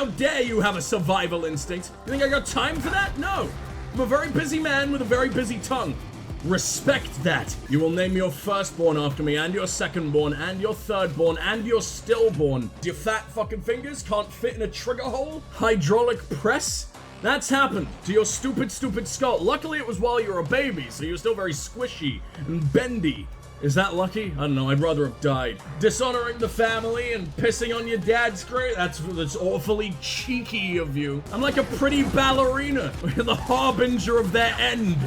How dare you have a survival instinct? You think I got time for that? No. I'm a very busy man with a very busy tongue. Respect that. You will name your firstborn after me, and your secondborn, and your thirdborn, and your stillborn. Your fat fucking fingers can't fit in a trigger hole? Hydraulic press? That's happened to your stupid skull. Luckily it was while you were a baby, so you're still very squishy and bendy. Is that lucky? I don't know, I'd rather have died. Dishonoring the family and pissing on your dad's grave? That's awfully cheeky of you. I'm like a pretty ballerina, the harbinger of their end.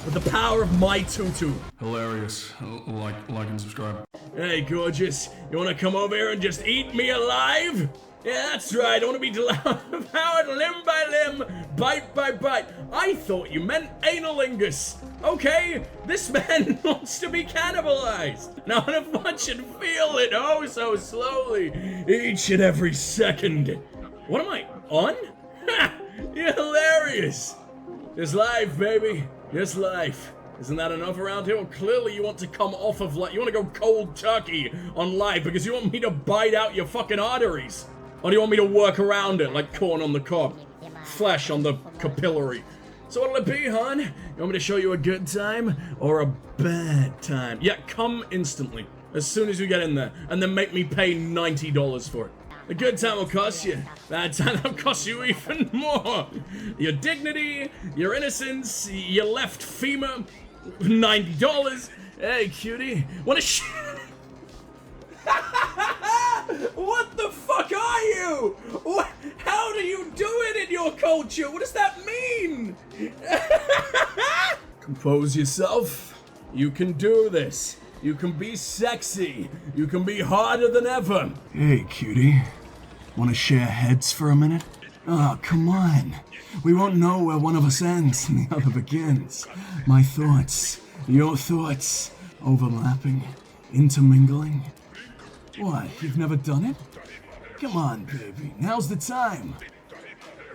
With the power of my tutu. Hilarious. Like and subscribe. Hey, gorgeous. You wanna come over here and just eat me alive? Yeah, that's right. I wanna be devoured limb by limb, bite by bite. I thought you meant analingus. Okay, this man wants to be cannibalized. Now I'm gonna watch and feel it oh so slowly, each and every second. What am I, on? Ha! You're hilarious. Just life, baby. Just life. Isn't that enough around here? Well, clearly you want to come off of life. You want to go cold turkey on life because you want me to bite out your fucking arteries. Or do you want me to work around it like corn on the cob? Flesh on the capillary. So what'll it be, hon? You want me to show you a good time or a bad time? Yeah, come instantly. As soon as you get in there. And then make me pay $90 for it. A good time will cost you. Bad time will cost you even more. Your dignity, your innocence, your left femur, $90. Hey, cutie. Wanna What the fuck are you? What? How do you do it in your culture? What does that mean? Compose yourself. You can do this. You can be sexy. You can be harder than ever. Hey, cutie. Want to share heads for a minute? Oh, come on. We won't know where one of us ends and the other begins. My thoughts, your thoughts, overlapping, intermingling. What, you've never done it? Come on, baby. Now's the time.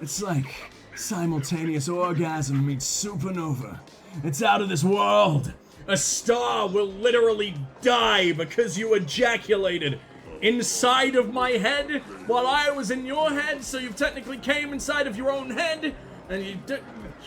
It's like simultaneous orgasm meets supernova. It's out of this world. A star will literally die because you ejaculated inside of my head while I was in your head, so you technically came inside of your own head, and you did.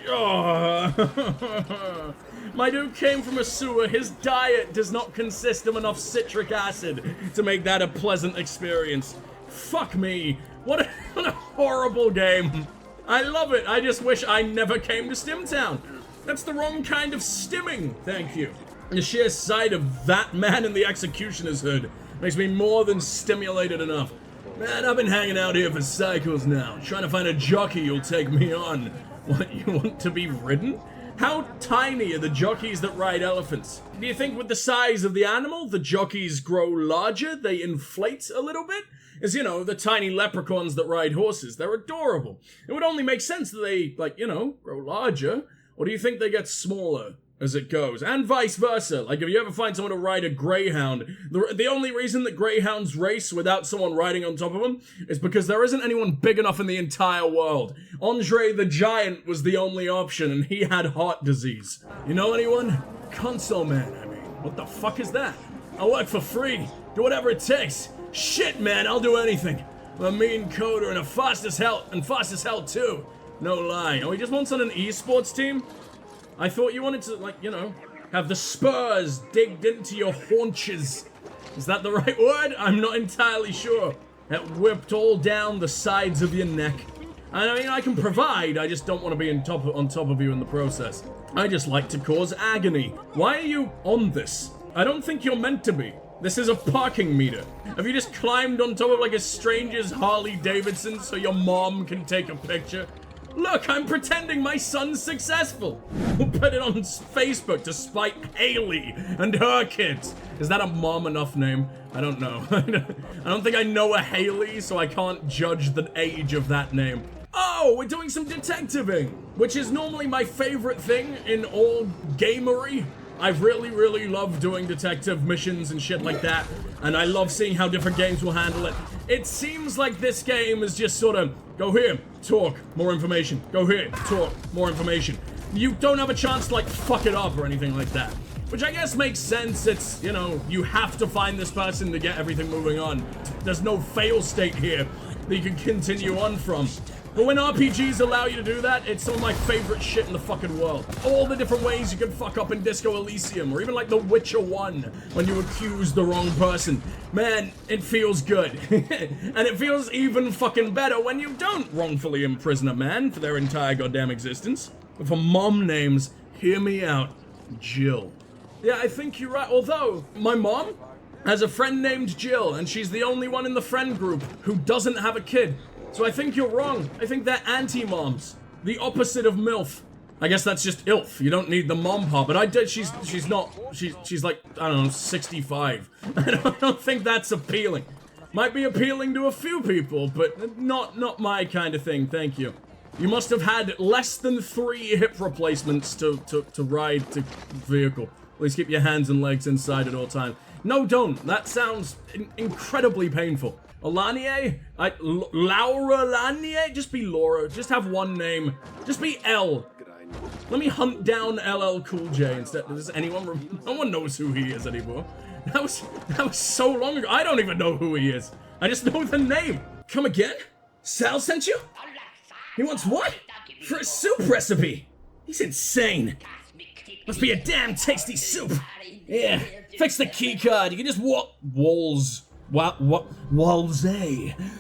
Oh. My dude came from a sewer. His diet does not consist of enough citric acid to make that a pleasant experience. Fuck me. What a horrible game. I love it. I just wish I never came to Stimtown. That's the wrong kind of stimming, thank you. The sheer sight of that man in the executioner's hood makes me more than stimulated enough. Man, I've been hanging out here for cycles now, trying to find a jockey who'll take me on. What, you want to be ridden? How tiny are the jockeys that ride elephants? Do you think with the size of the animal, the jockeys grow larger? They inflate a little bit? As you know, the tiny leprechauns that ride horses, they're adorable. It would only make sense that they, like, you know, grow larger. Or do you think they get smaller as it goes? And vice versa. Like, if you ever find someone to ride a greyhound, the only reason that greyhounds race without someone riding on top of them is because there isn't anyone big enough in the entire world. Andre the Giant was the only option, and he had heart disease. You know anyone? Console man, I mean. What the fuck is that? I work for free. Do whatever it takes. Shit, man, I'll do anything. I'm a mean coder and fast as hell too. No lie. Oh, he just wants on an esports team? I thought you wanted to, like, you know, have the spurs digged into your haunches. Is that the right word? I'm not entirely sure. That whipped all down the sides of your neck. I mean, I can provide, I just don't want to be on top of you in the process. I just like to cause agony. Why are you on this? I don't think you're meant to be. This is a parking meter. Have you just climbed on top of like a stranger's Harley Davidson so your mom can take a picture? Look, I'm pretending my son's successful. We'll put it on Facebook to spite Haley and her kids. Is that a mom enough name? I don't know. I don't think I know a Haley, so I can't judge the age of that name. Oh, we're doing some detectiving, which is normally my favorite thing in all gamery. I've really loved doing detective missions and shit like that, and I love seeing how different games will handle it. It seems like this game is just sort of, go here, talk, more information. Go here, talk, more information. You don't have a chance to, like, fuck it up or anything like that. Which I guess makes sense. It's, you know, you have to find this person to get everything moving on. There's no fail state here. that you can continue on from. But when RPGs allow you to do that, it's some of my favorite shit in the fucking world. All the different ways you can fuck up in Disco Elysium, or even like The Witcher 1, when you accuse the wrong person. Man, it feels good. And it feels even fucking better when you don't wrongfully imprison a man for their entire goddamn existence. But for mom names, hear me out, Jill. Yeah, I think you're right, although my mom has a friend named Jill, and she's the only one in the friend group who doesn't have a kid. So I think you're wrong. I think they're anti-moms. The opposite of MILF. I guess that's just ILF. You don't need the mom part, but I did. She's like, I don't know, 65. I don't think that's appealing. Might be appealing to a few people, but not my kind of thing, thank you. You must have had less than 3 hip replacements to ride the vehicle. Please keep your hands and legs inside at all times. No, don't. That sounds incredibly painful. Alania? Laura Lanier? Just be Laura. Just have one name. Just be L. Let me hunt down LL Cool J instead. Does anyone no one knows who he is anymore. That was so long ago. I don't even know who he is. I just know the name. Come again? Sal sent you? He wants what? For a soup recipe. He's insane. Must be a damn tasty soup. Yeah. Fix the key card. You can just walls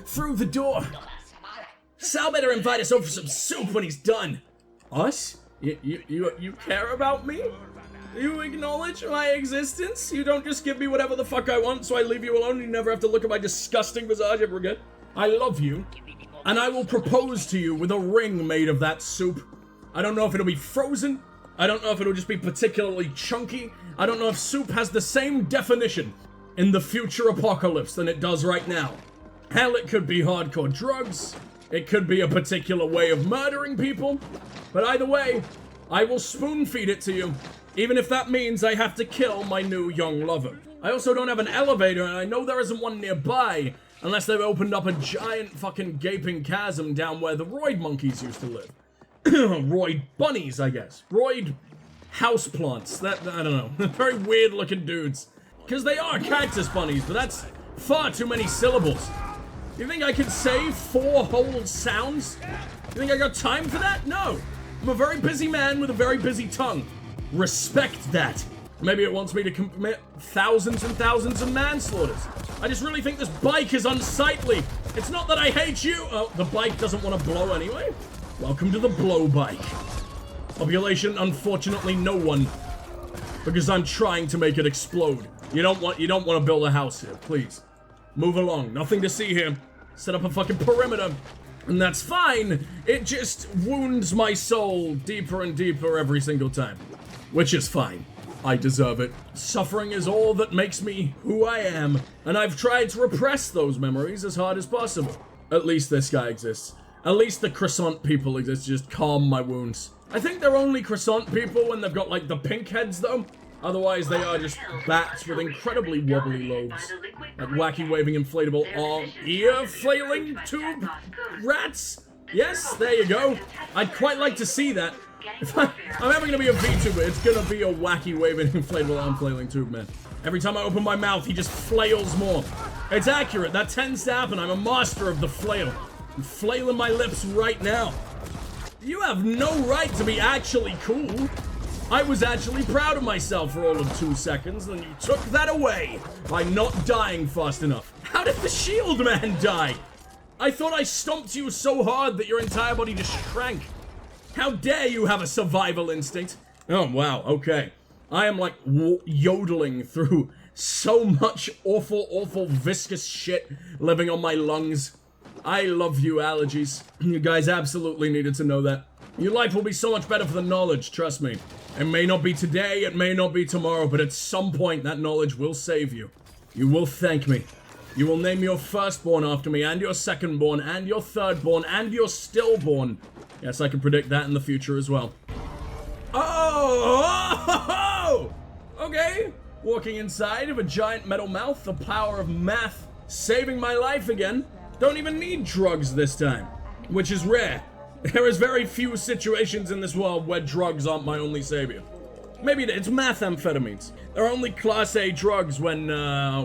through the door. Sal better invite us over for some soup when he's done. Us? You care about me? You acknowledge my existence? You don't just give me whatever the fuck I want so I leave you alone and you never have to look at my disgusting visage ever again? I love you, and I will propose to you with a ring made of that soup. I don't know if it'll be frozen. I don't know if it'll just be particularly chunky. I don't know if soup has the same definition in the future apocalypse than it does right now. Hell, it could be hardcore drugs. It could be a particular way of murdering people. But either way, I will spoon feed it to you, even if that means I have to kill my new young lover. I also don't have an elevator, and I know there isn't one nearby, unless they've opened up a giant fucking gaping chasm down where the roid monkeys used to live. Roid bunnies, I guess. Roid houseplants. I don't know. Very weird looking dudes. Because they are cactus bunnies, but that's far too many syllables. You think I could say 4 whole sounds? You think I got time for that? No. I'm a very busy man with a very busy tongue. Respect that. Maybe it wants me to commit thousands and thousands of manslaughters. I just really think this bike is unsightly. It's not that I hate you. Oh, the bike doesn't want to blow anyway. Welcome to the blow bike. Population, unfortunately, no one. Because I'm trying to make it explode. You don't want to build a house here, please. Move along. Nothing to see here. Set up a fucking perimeter. And that's fine. It just wounds my soul deeper and deeper every single time. Which is fine. I deserve it. Suffering is all that makes me who I am. And I've tried to repress those memories as hard as possible. At least this guy exists. At least the croissant people exist to just calm my wounds. I think they're only croissant people when they've got like the pink heads though. Otherwise, they are just bats with incredibly wobbly lobes. Like wacky waving inflatable arm ear flailing tube rats. Yes, there you go. I'd quite like to see that. If I'm ever going to be a VTuber, it's going to be a wacky waving inflatable arm flailing tube man. Every time I open my mouth, he just flails more. It's accurate. That tends to happen. I'm a master of the flail. I'm flailing my lips right now. You have no right to be actually cool. I was actually proud of myself for all of 2 seconds, and you took that away by not dying fast enough. How did the shield man die? I thought I stomped you so hard that your entire body just shrank. How dare you have a survival instinct? Oh, wow, okay. I am like yodeling through so much awful viscous shit living on my lungs. I love you, allergies. You guys absolutely needed to know that. Your life will be so much better for the knowledge, trust me. It may not be today, it may not be tomorrow, but at some point that knowledge will save you. You will thank me. You will name your firstborn after me, and your secondborn, and your thirdborn, and your stillborn. Yes, I can predict that in the future as well. Oh! Okay. Walking inside of a giant metal mouth, the power of math saving my life again. Don't even need drugs this time, which is rare. There is very few situations in this world where drugs aren't my only savior. Maybe it's methamphetamines. They're only class A drugs when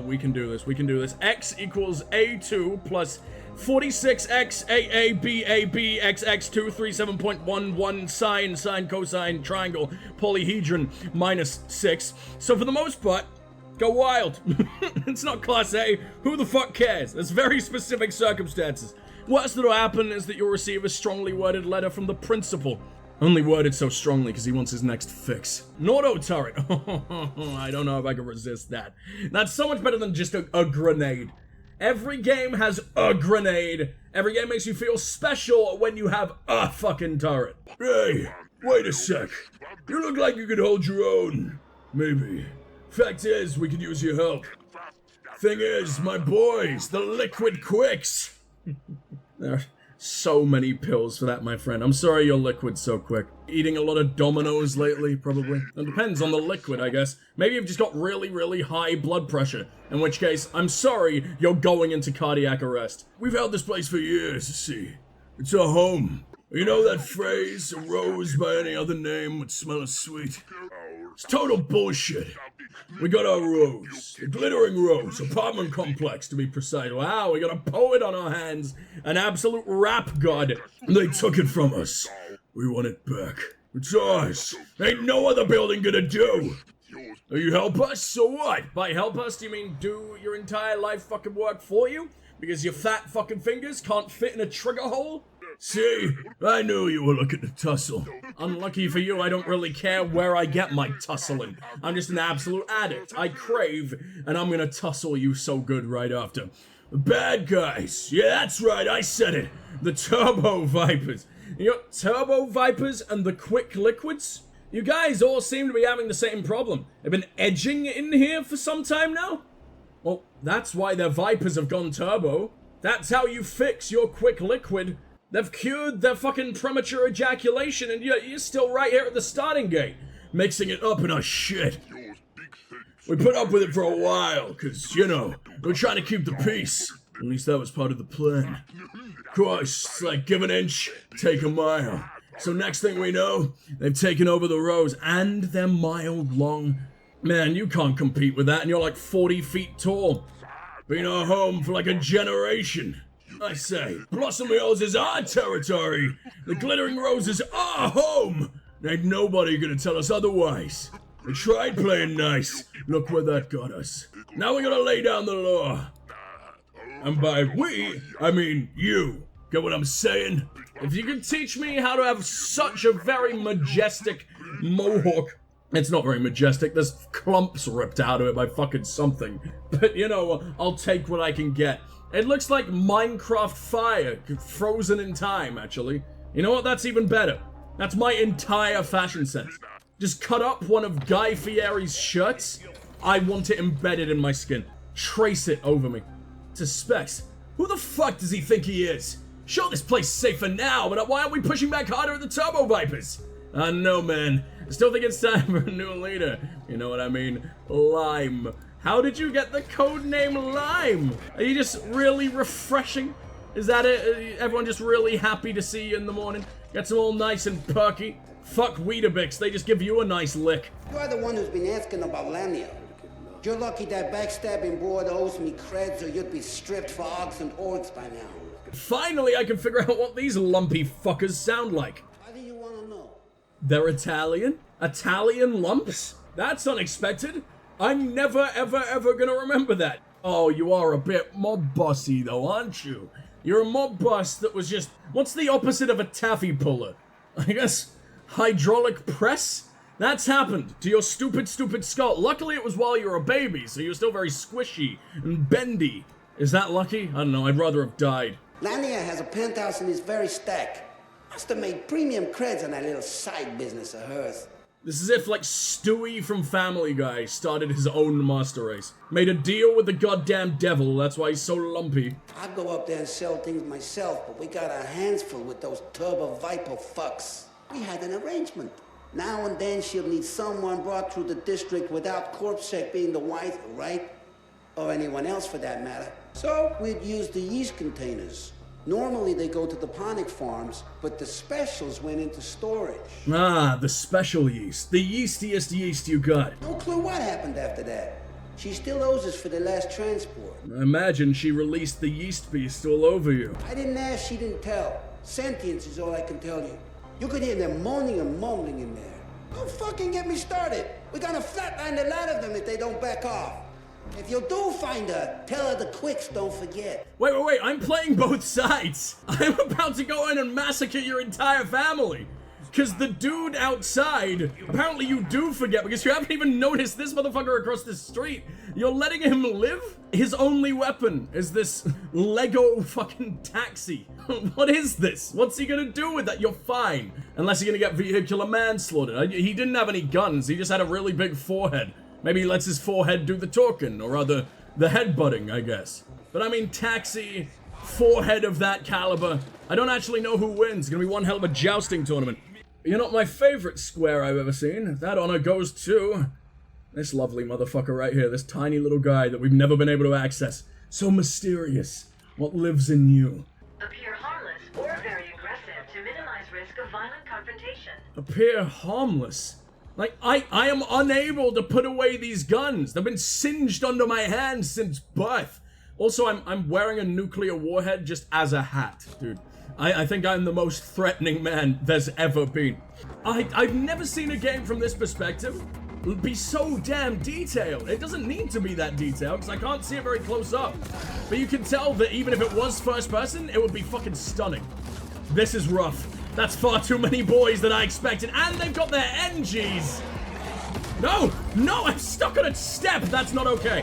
we can do this. We can do this. X equals A2 plus 46XAABABXX237.11 sine, cosine, triangle, polyhedron, -6. So for the most part, go wild. It's not class A. Who the fuck cares? There's very specific circumstances. Worst that'll happen is that you'll receive a strongly worded letter from the principal. Only worded so strongly because he wants his next fix. An auto turret. I don't know if I can resist that. That's so much better than just a grenade. Every game has a grenade. Every game makes you feel special when you have a fucking turret. Hey, wait a sec. You look like you could hold your own. Maybe. Fact is, we could use your help. Thing is, my boys, the liquid quicks. There are so many pills for that, my friend. I'm sorry your liquid's so quick. Eating a lot of Dominoes lately, probably. It depends on the liquid, I guess. Maybe you've just got really, really high blood pressure. In which case, I'm sorry you're going into cardiac arrest. We've held this place for years, see. It's our home. You know that phrase, a rose by any other name would smell as sweet? It's total bullshit. We got our rose, the glittering rose, apartment complex to be precise. Wow, we got a poet on our hands, an absolute rap god. They took it from us. We want it back. It's ours. Ain't no other building gonna do. You help us, or what? By help us, do you mean do your entire life fucking work for you? Because your fat fucking fingers can't fit in a trigger hole? See, I knew you were looking to tussle. Unlucky for you, I don't really care where I get my tussling. I'm just an absolute addict. I crave, and I'm gonna tussle you so good right after. The bad guys. Yeah, that's right, I said it. The Turbo Vipers. You got Turbo Vipers and the Quick Liquids? You guys all seem to be having the same problem. They've been edging in here for some time now? Well, that's why their Vipers have gone turbo. That's how you fix your Quick Liquid. They've cured their fucking premature ejaculation and you're still right here at the starting gate, mixing it up in our shit. We put up with it for a while, cause, you know, we're trying to keep the peace. At least that was part of the plan. Of course, it's like give an inch, take a mile. So next thing we know, they've taken over the rows, and they're mile long. Man, you can't compete with that, and you're like 40 feet tall. Been our home for like a generation. I say, Blossom Hills is our territory. The Glittering Rose is our home. Ain't nobody gonna tell us otherwise. We tried playing nice. Look where that got us. Now we gotta lay down the law. And by we, I mean you. Get what I'm saying? If you could teach me how to have such a very majestic mohawk. It's not very majestic, there's clumps ripped out of it by fucking something. But you know, I'll take what I can get. It looks like Minecraft fire, frozen in time, actually. You know what, that's even better. That's my entire fashion sense. Just cut up one of Guy Fieri's shirts. I want it embedded in my skin. Trace it over me. To specs. Who the fuck does he think he is? Sure, this place is safer now, but why aren't we pushing back harder at the Turbo Vipers? I know, man. I still think it's time for a new leader. You know what I mean? Lime. How did you get the code name Lime? Are you just really refreshing? Is that it? Everyone just really happy to see you in the morning? Gets them all nice and perky? Fuck Weetabix, they just give you a nice lick. You're the one who's been asking about Lania. You're lucky that backstabbing broad owes me creds or you'd be stripped for ogs and orgs by now. Finally, I can figure out what these lumpy fuckers sound like. How do you want to know? They're Italian? Italian lumps? That's unexpected. I'm never, ever gonna remember that. Oh, you are a bit mob bossy though, aren't you? You're a mob boss that was just... What's the opposite of a taffy puller? I guess hydraulic press? That's happened to your stupid skull. Luckily it was while you were a baby, so you're still very squishy and bendy. Is that lucky? I don't know, I'd rather have died. Lania has a penthouse in his very stack. Must have made premium creds on that little side business of hers. This is if, like, Stewie from Family Guy started his own master race. Made a deal with the goddamn devil, that's why he's so lumpy. I'd go up there and sell things myself, but we got our hands full with those Turbo Viper fucks. We had an arrangement. Now and then she'll need someone brought through the district without CorpSec being the wife, right? Or anyone else for that matter. So we'd use the yeast containers. Normally they go to the ponic farms, but the specials went into storage. Ah, the special yeast. The yeastiest yeast you got. No clue what happened after that. She still owes us for the last transport. I imagine she released the yeast beast all over you. I didn't ask, she didn't tell. Sentience is all I can tell you. You could hear them moaning and mumbling in there. Don't fucking get me started. We're gonna flatline the lot of them if they don't back off. If you do find her, tell her the quicks don't forget. Wait, I'm playing both sides. I'm about to go in and massacre your entire family. Because the dude outside, apparently you do forget because you haven't even noticed this motherfucker across the street. You're letting him live? His only weapon is this Lego fucking taxi. What is this? What's he gonna do with that? You're fine. Unless you're gonna get vehicular manslaughter. He didn't have any guns, he just had a really big forehead. Maybe he lets his forehead do the talking, or rather, the headbutting, I guess. But I mean, taxi, forehead of that caliber. I don't actually know who wins. It's gonna be one hell of a jousting tournament. You're not my favorite square I've ever seen. That honor goes to this lovely motherfucker right here, this tiny little guy that we've never been able to access. So mysterious. What lives in you? Appear harmless or very aggressive to minimize risk of violent confrontation. Appear harmless? Like, I am unable to put away these guns. They've been singed under my hands since birth. Also, I'm wearing a nuclear warhead just as a hat, dude. I think I'm the most threatening man there's ever been. I've never seen a game from this perspective be so damn detailed. It doesn't need to be that detailed, because I can't see it very close up. But you can tell that even if it was first person, it would be fucking stunning. This is rough. That's far too many boys that I expected, and they've got their NGs. No, I'm stuck on a step. That's not okay.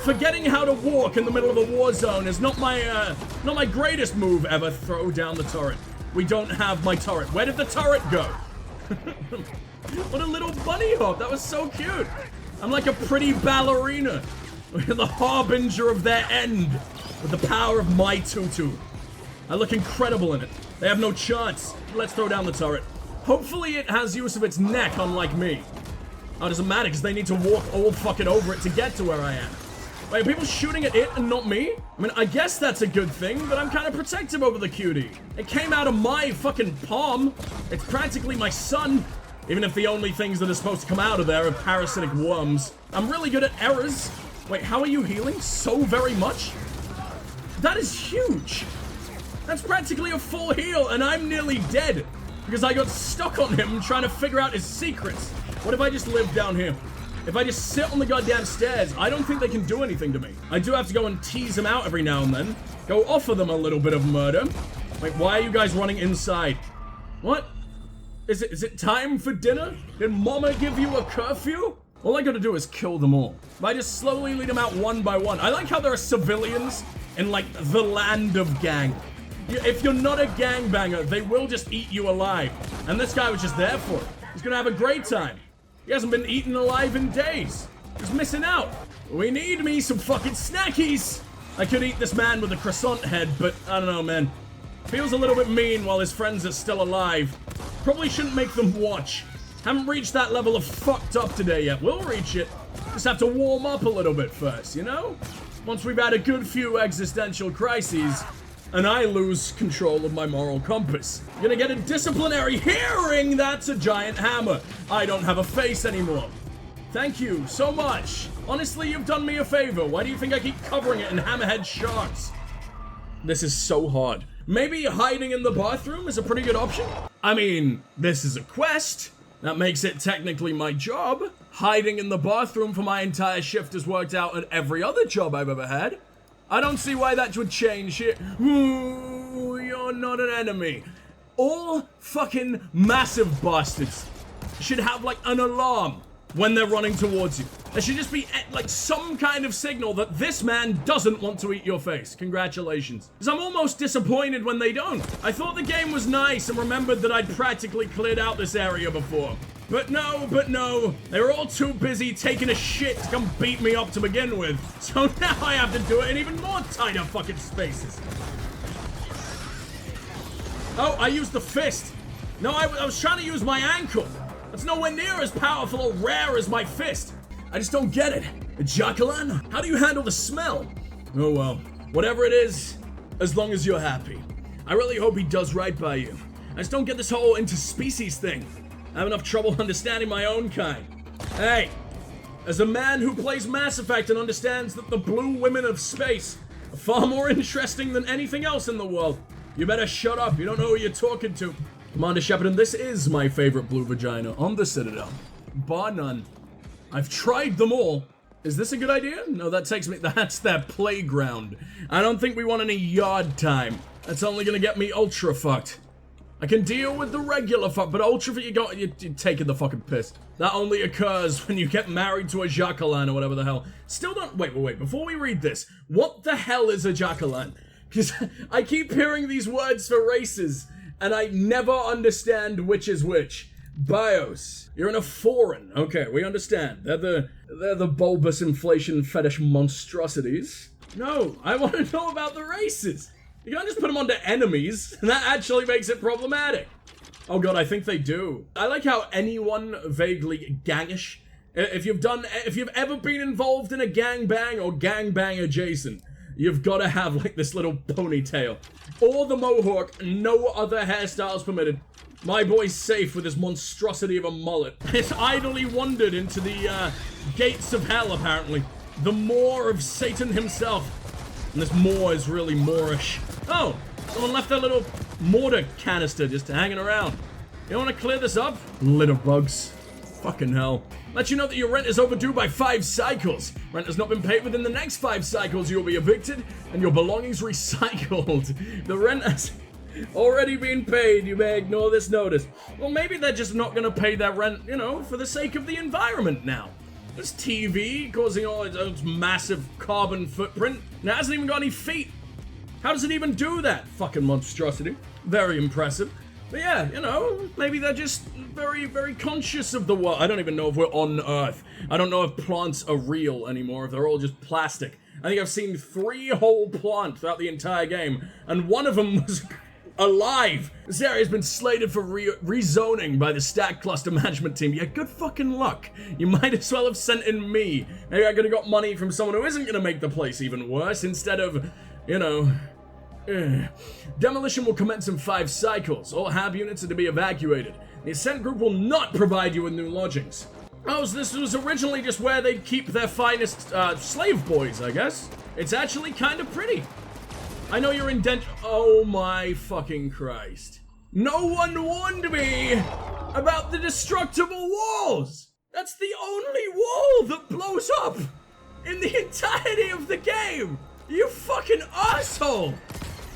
Forgetting how to walk in the middle of a war zone is not my greatest move ever. Throw down the turret. We don't have my turret. Where did the turret go? What a little bunny hop. That was so cute. I'm like a pretty ballerina. The harbinger of their end with the power of my tutu. I look incredible in it. They have no chance. Let's throw down the turret. Hopefully it has use of its neck, unlike me. Oh, it doesn't matter, because they need to walk all fucking over it to get to where I am. Wait, are people shooting at it and not me? I mean, I guess that's a good thing, but I'm kind of protective over the cutie. It came out of my fucking palm. It's practically my son. Even if the only things that are supposed to come out of there are parasitic worms. I'm really good at errors. Wait, how are you healing so very much? That is huge. That's practically a full heal, and I'm nearly dead. Because I got stuck on him trying to figure out his secrets. What if I just live down here? If I just sit on the goddamn stairs, I don't think they can do anything to me. I do have to go and tease them out every now and then. Go offer them a little bit of murder. Wait, why are you guys running inside? What? Is it time for dinner? Did mama give you a curfew? All I gotta do is kill them all. If I just slowly lead them out one by one. I like how there are civilians in, like, the land of gang. If you're not a gangbanger, they will just eat you alive. And this guy was just there for it. He's gonna have a great time. He hasn't been eaten alive in days. He's missing out. We need me some fucking snackies. I could eat this man with a croissant head, but I don't know, man. Feels a little bit mean while his friends are still alive. Probably shouldn't make them watch. Haven't reached that level of fucked up today yet. We'll reach it. Just have to warm up a little bit first, you know? Once we've had a good few existential crises, and I lose control of my moral compass. You're gonna get a disciplinary hearing. That's a giant hammer. I don't have a face anymore. Thank you so much. Honestly, you've done me a favor. Why do you think I keep covering it in hammerhead shards? This is so hard. Maybe hiding in the bathroom is a pretty good option. I mean, this is a quest. That makes it technically my job. Hiding in the bathroom for my entire shift has worked out at every other job I've ever had. I don't see why that would change here. Ooh, you're not an enemy. All fucking massive bastards should have, like, an alarm when they're running towards you. There should just be, like, some kind of signal that this man doesn't want to eat your face. Congratulations. Because I'm almost disappointed when they don't. I thought the game was nice and remembered that I'd practically cleared out this area before. But no. They were all too busy taking a shit to come beat me up to begin with. So now I have to do it in even more tighter fucking spaces. Oh, I used the fist. No, I was trying to use my ankle. That's nowhere near as powerful or rare as my fist. I just don't get it. Jacqueline, how do you handle the smell? Oh well, whatever it is, as long as you're happy. I really hope he does right by you. I just don't get this whole interspecies thing. I have enough trouble understanding my own kind. Hey, As a man who plays Mass Effect and understands that the blue women of space are far more interesting than anything else in the world, you better shut up. You don't know who you're talking to. Commander Shepard, and this is my favorite blue vagina on the Citadel. Bar none. I've tried them all. Is this a good idea? No, that takes me... That's their playground. I don't think we want any yard time. That's only gonna get me ultra fucked. I can deal with the regular fuck, but ultra fuck, you're taking the fucking piss. That only occurs when you get married to a Jacqueline or whatever the hell. Still don't... Wait. Before we read this, what the hell is a Jacqueline? Because I keep hearing these words for races, and I never understand which is which. Bios. You're in a foreign. Okay, we understand. They're the bulbous inflation fetish monstrosities. No, I want to know about the races. You can't just put them onto enemies. That actually makes it problematic. Oh god, I think they do. I like how anyone vaguely gangish. If you've ever been involved in a gangbang or gangbang adjacent, you've got to have like this little ponytail. Or the mohawk, no other hairstyles permitted. My boy's safe with his monstrosity of a mullet. It's idly wandered into the gates of hell, apparently. The maw of Satan himself. And this maw is really Moorish. Oh, someone left their little mortar canister just hanging around. You want to clear this up? Litter bugs. Fucking hell. Let you know that your rent is overdue by 5 cycles. Rent has not been paid within the next 5 cycles. You'll be evicted and your belongings recycled. The rent has already been paid. You may ignore this notice. Well, maybe they're just not going to pay their rent, you know, for the sake of the environment now. This TV causing all its massive carbon footprint. And it hasn't even got any feet. How does it even do that? Fucking monstrosity. Very impressive. But yeah, you know, maybe they're just very, very conscious of the world. I don't even know if we're on Earth. I don't know if plants are real anymore, if they're all just plastic. I think I've seen 3 whole plants throughout the entire game, and one of them was alive. This area's been slated for rezoning by the Stack Cluster Management Team. Yeah, good fucking luck. You might as well have sent in me. Maybe I could have got money from someone who isn't gonna make the place even worse, instead of, you know... Demolition will commence in 5 cycles. All HAB units are to be evacuated. The Ascent group will not provide you with new lodgings. Oh, so this was originally just where they'd keep their finest slave boys, I guess. It's actually kind of pretty. I know you're oh my fucking Christ. No one warned me about the destructible walls. That's the only wall that blows up in the entirety of the game. You fucking asshole.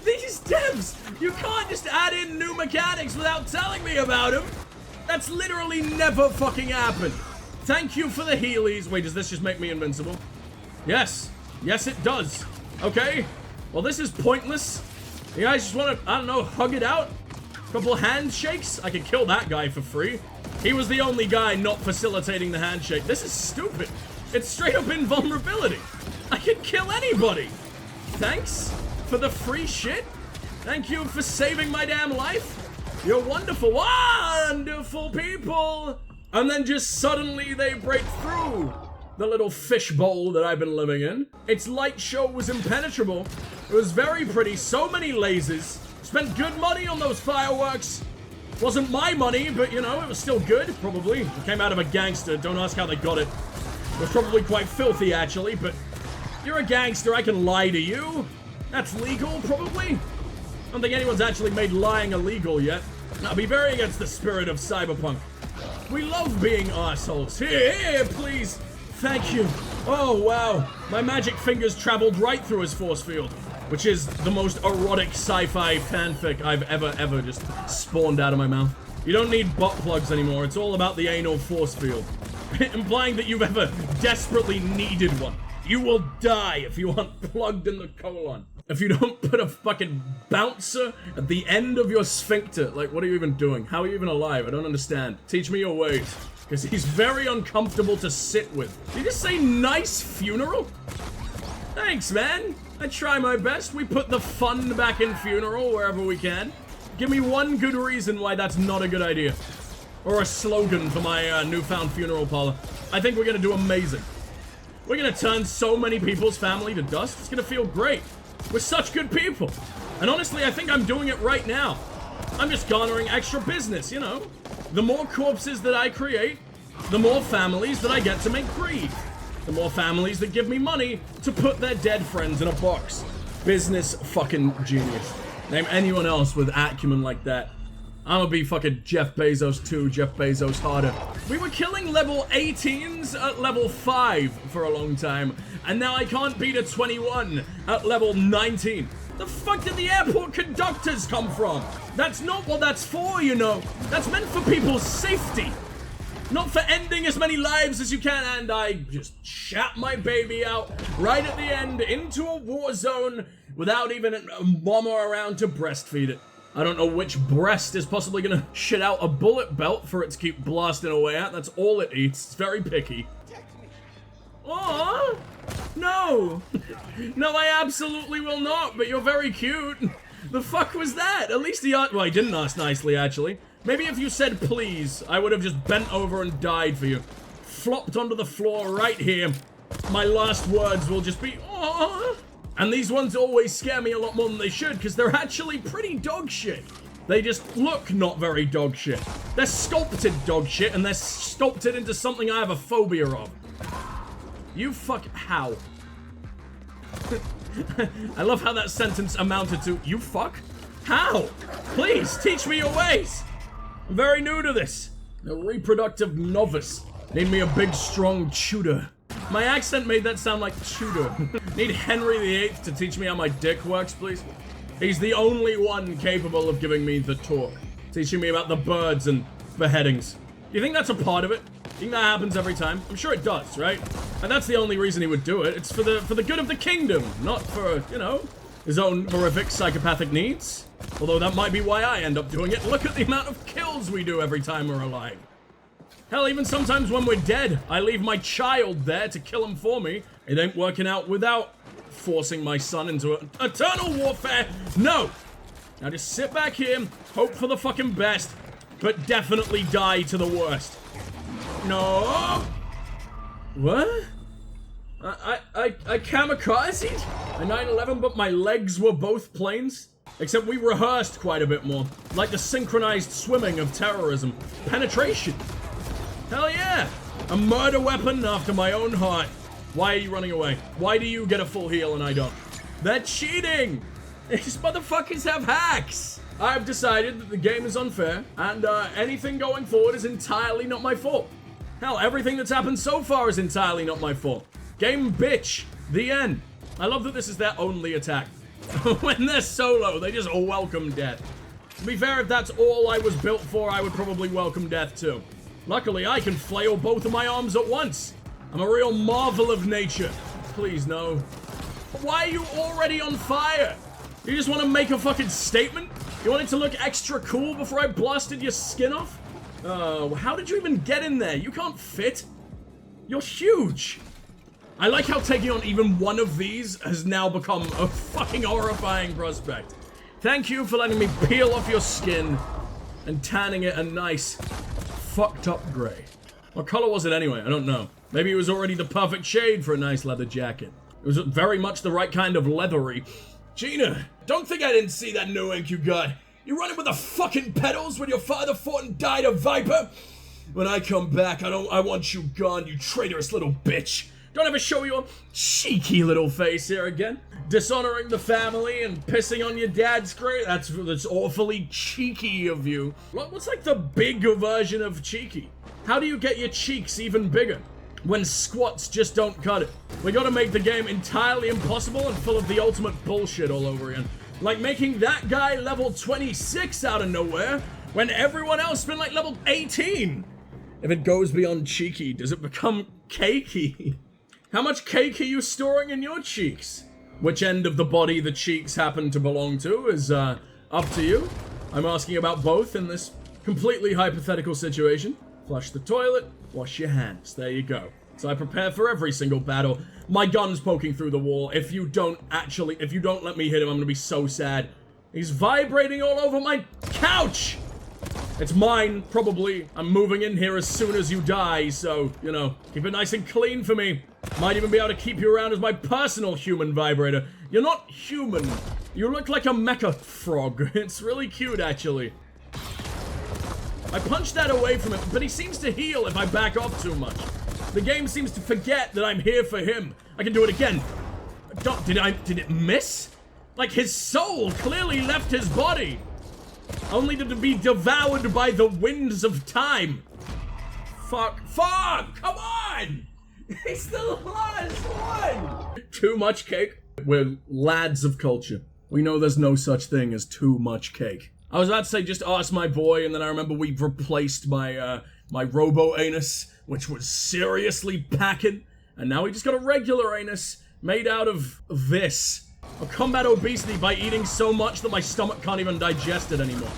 These devs, you can't just add in new mechanics without telling me about them. That's literally never fucking happened. Thank you for the Heelys. Wait, does this just make me invincible? Yes. Yes, it does. Okay. Well, this is pointless. You guys just want to, I don't know, hug it out? A couple handshakes? I could kill that guy for free. He was the only guy not facilitating the handshake. This is stupid. It's straight up invulnerability. I can kill anybody. Thanks for the free shit. Thank you for saving my damn life. You're wonderful, wonderful people. And then just suddenly they break through the little fishbowl that I've been living in. Its light show was impenetrable. It was very pretty, so many lasers. Spent good money on those fireworks. Wasn't my money, but you know, it was still good, probably. It came out of a gangster, don't ask how they got it. It was probably quite filthy, actually, but you're a gangster, I can lie to you. That's legal, probably. I don't think anyone's actually made lying illegal yet. I'll be very against the spirit of cyberpunk. We love being assholes. Here, please. Thank you. Oh, wow. My magic fingers traveled right through his force field, which is the most erotic sci-fi fanfic I've ever just spawned out of my mouth. You don't need butt plugs anymore. It's all about the anal force field. Implying that you've ever desperately needed one. You will die if you aren't plugged in the colon. If you don't put a fucking bouncer at the end of your sphincter. Like, what are you even doing? How are you even alive? I don't understand. Teach me your ways. Because he's very uncomfortable to sit with. Did you just say nice funeral? Thanks, man. I try my best. We put the fun back in funeral wherever we can. Give me one good reason why that's not a good idea. Or a slogan for my newfound funeral parlor. I think we're gonna do amazing. We're gonna turn so many people's family to dust. It's gonna feel great. We're such good people. And honestly, I think I'm doing it right now. I'm just garnering extra business, you know. The more corpses that I create, the more families that I get to make breed. The more families that give me money to put their dead friends in a box. Business fucking genius. Name anyone else with acumen like that. I'm gonna be fucking Jeff Bezos too, Jeff Bezos harder. We were killing level 18s at level 5 for a long time, and now I can't beat a 21 at level 19. The fuck did the airport conductors come from? That's not what that's for, you know. That's meant for people's safety. Not for ending as many lives as you can, and I just shat my baby out right at the end into a war zone without even a mama around to breastfeed it. I don't know which breast is possibly gonna shit out a bullet belt for it to keep blasting away at. That's all it eats. It's very picky. Aww! No! No, I absolutely will not, but you're very cute. The fuck was that? At least he well, he didn't ask nicely, actually. Maybe if you said please, I would have just bent over and died for you. Flopped onto the floor right here. My last words will just be, aww. And these ones always scare me a lot more than they should, because they're actually pretty dog shit. They just look not very dog shit. They're sculpted dog shit, and they're sculpted into something I have a phobia of. You fuck how? I love how that sentence amounted to, you fuck? How? Please, teach me your ways. I'm very new to this. A reproductive novice. Need me a big, strong Tudor. My accent made that sound like Tudor. Need Henry VIII to teach me how my dick works, please? He's the only one capable of giving me the talk. Teaching me about the birds and beheadings. Do you think that's a part of it? You think that happens every time? I'm sure it does, right? And that's the only reason he would do it. It's for the good of the kingdom, not for, you know, his own horrific psychopathic needs. Although that might be why I end up doing it. Look at the amount of kills we do every time we're alive. Hell, even sometimes when we're dead, I leave my child there to kill him for me. It ain't working out without forcing my son into eternal warfare. No! Now just sit back here, hope for the fucking best, but definitely die to the worst. No! What? I kamikazed? A 9/11, but my legs were both planes? Except we rehearsed quite a bit more. Like the synchronized swimming of terrorism. Penetration. Hell yeah! A murder weapon after my own heart. Why are you running away? Why do you get a full heal and I don't? They're cheating! These motherfuckers have hacks! I've decided that the game is unfair, and anything going forward is entirely not my fault. Hell, everything that's happened so far is entirely not my fault. Game bitch. The end. I love that this is their only attack. When they're solo, they just welcome death. To be fair, if that's all I was built for, I would probably welcome death too. Luckily, I can flail both of my arms at once. I'm a real marvel of nature. Please, no. Why are you already on fire? You just want to make a fucking statement? You want it to look extra cool before I blasted your skin off? Oh, how did you even get in there? You can't fit. You're huge. I like how taking on even one of these has now become a fucking horrifying prospect. Thank you for letting me peel off your skin and tanning it a nice fucked up gray. What color was it anyway? I don't know. Maybe it was already the perfect shade for a nice leather jacket. It was very much the right kind of leathery. Gina, don't think I didn't see that new ink you got. You running with the fucking pedals when your father fought and died a viper? When I come back, I want you gone, you traitorous little bitch. Don't ever show your cheeky little face here again. Dishonoring the family and pissing on your dad's grave. That's awfully cheeky of you. What's like the big version of cheeky? How do you get your cheeks even bigger? When squats just don't cut it. We gotta make the game entirely impossible and full of the ultimate bullshit all over again. Like making that guy level 26 out of nowhere when everyone else has been like level 18. If it goes beyond cheeky, does it become cakey? How much cake are you storing in your cheeks? Which end of the body the cheeks happen to belong to is up to you. I'm asking about both in this completely hypothetical situation. Flush the toilet, wash your hands. There you go. So I prepare for every single battle. My gun's poking through the wall. If you don't let me hit him, I'm gonna be so sad. He's vibrating all over my couch! It's mine, probably. I'm moving in here as soon as you die, so, you know, keep it nice and clean for me. Might even be able to keep you around as my personal human vibrator. You're not human. You look like a mecha frog. It's really cute, actually. I punched that away from him, but he seems to heal if I back off too much. The game seems to forget that I'm here for him. I can do it again. Did it miss? Like, his soul clearly left his body, only to be devoured by the winds of time. Fuck, come on! He's the last one! Too much cake? We're lads of culture. We know there's no such thing as too much cake. I was about to say just ask my boy, and then I remember we replaced my, my robo-anus, which was seriously packing, and now we just got a regular anus made out of this. I'll combat obesity by eating so much that my stomach can't even digest it anymore.